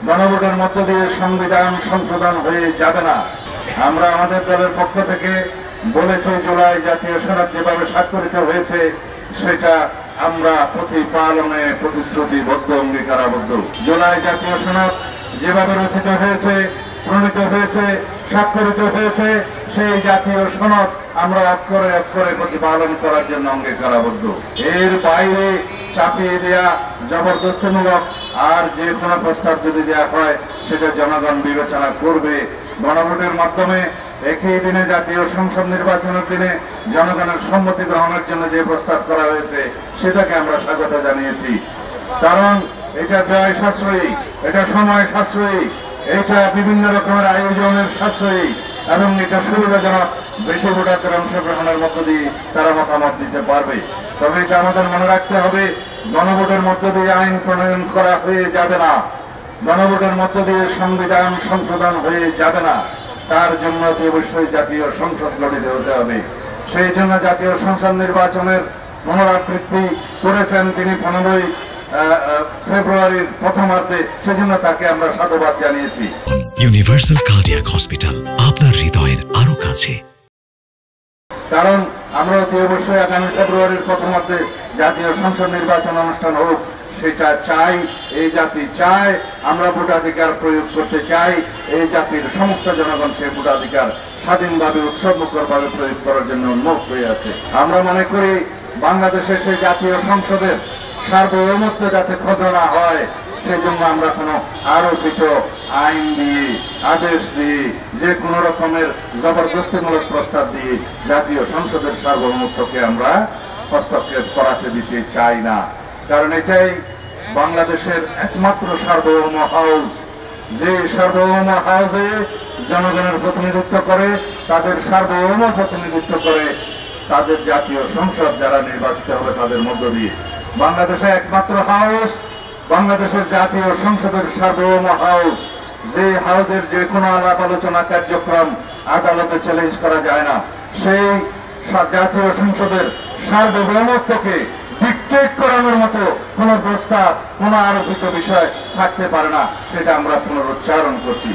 গণভোটের মধ্য দিয়ে সংবিধান সংশোধন হয়ে যাবে না। আমরা আমাদের দলের পক্ষ থেকে বলেছি, জুলাই জাতীয় সনদ যেভাবে স্বাক্ষরিত হয়েছে সেটা আমরা প্রতিপালনে প্রতিশ্রুতিবদ্ধ, অঙ্গীকারাবদ্ধ। জুলাই জাতীয় সনদ যেভাবে রচিত হয়েছে, প্রণীত হয়েছে, স্বাক্ষরিত হয়েছে, সেই জাতীয় সনদ আমরা অক্ষরে অক্ষরে প্রতিপালন করার জন্য অঙ্গীকারাবদ্ধ। এর বাইরে চাপিয়ে দেয়া, জবরদস্তিমূলক আর যে কোনো প্রস্তাব যদি দেওয়া হয় সেটা জনগণ বিবেচনা করবে। গণভোটের মাধ্যমে একই দিনে জাতীয় সংসদ নির্বাচনের দিনে জনগণের সম্মতি গ্রহণের জন্য যে প্রস্তাব করা হয়েছে সেটাকে আমরা স্বাগত জানিয়েছি। কারণ এটা ব্যয় সাশ্রয়ী, এটা সময় সাশ্রয়ী, এটা বিভিন্ন রকমের আয়োজনের সাশ্রয়ী এবং এটা সুবিধাজনক। বেশি ভোটারদের অংশগ্রহণের মধ্য দিয়ে তারা মতামত দিতে পারবে। তবে এটা আমাদের মনে রাখতে হবে, গণভোটের মধ্য দিয়ে আইন প্রণয়ন করা হয়ে যাবে না, গণভোটের মধ্য দিয়ে সংবিধান সংশোধন হয়ে যাবে না। তার জন্য অবশ্যই জাতীয় সংসদ গঠিত হতে হবে। সেই জন্য জাতীয় সংসদ নির্বাচনের পুনরাবৃত্তি করেছেন তিনি 15 ফেব্রুয়ারির প্রথমার্ধে, সেজন্য তাকে আমরা সাধুবাদ জানিয়েছি। ইউনিভার্সাল কার্ডিয়াক হসপিটাল, আপনার হৃদয়ের আরো কাছে। কারণ আমরা অবশ্যই আগামী ফেব্রুয়ারির প্রথমার্ধে জাতীয় সংসদ নির্বাচন অনুষ্ঠান হোক, সেটা চাই। এই জাতি চায়, আমরা ভোটাধিকার প্রয়োগ করতে চাই। এই জাতির সমস্ত জনগণ সেই ভোটাধিকার স্বাধীনভাবে, উৎসবমুখরভাবে প্রয়োগ করার জন্য উন্মুখ হয়ে আছে। আমরা মনে করি বাংলাদেশে সেই জাতীয় সংসদের সার্বভৌমত্ব যাতে ক্ষুণ্ণ না হয়, সেই জন্য আমরা কোনো আরোপিত আইন দিয়ে, আদেশ দিয়ে, যে কোনো রকমের জবরদস্তিমূলক প্রস্তাব দিয়ে জাতীয় সংসদের সার্বভৌমত্বকে আমরা হস্তক্ষেপ করাতে দিতে চাই না। কারণ এটাই বাংলাদেশের একমাত্র সার্বভৌম হাউস, যে সার্বভৌম হাউসে জনগণের প্রতিনিধিত্ব করে, তাদের সার্বভৌম প্রতিনিধিত্ব করে তাদের জাতীয় সংসদ যারা নির্বাচিত হবে তাদের মধ্য দিয়ে। বাংলাদেশে একমাত্র হাউস, বাংলাদেশের জাতীয় সংসদের সার্বভৌম হাউস, যে হাউসের যে কোনো আলাপ আলোচনা কার্যক্রম আদালতে চ্যালেঞ্জ করা যায় না। সেই জাতীয় সংসদের সার্বভৌমত্বকে ডিক্টেট করানোর মতো কোন প্রস্তাব, কোন আরোপিত বিষয় থাকতে পারে না, সেটা আমরা পুনরুচ্চারণ করছি।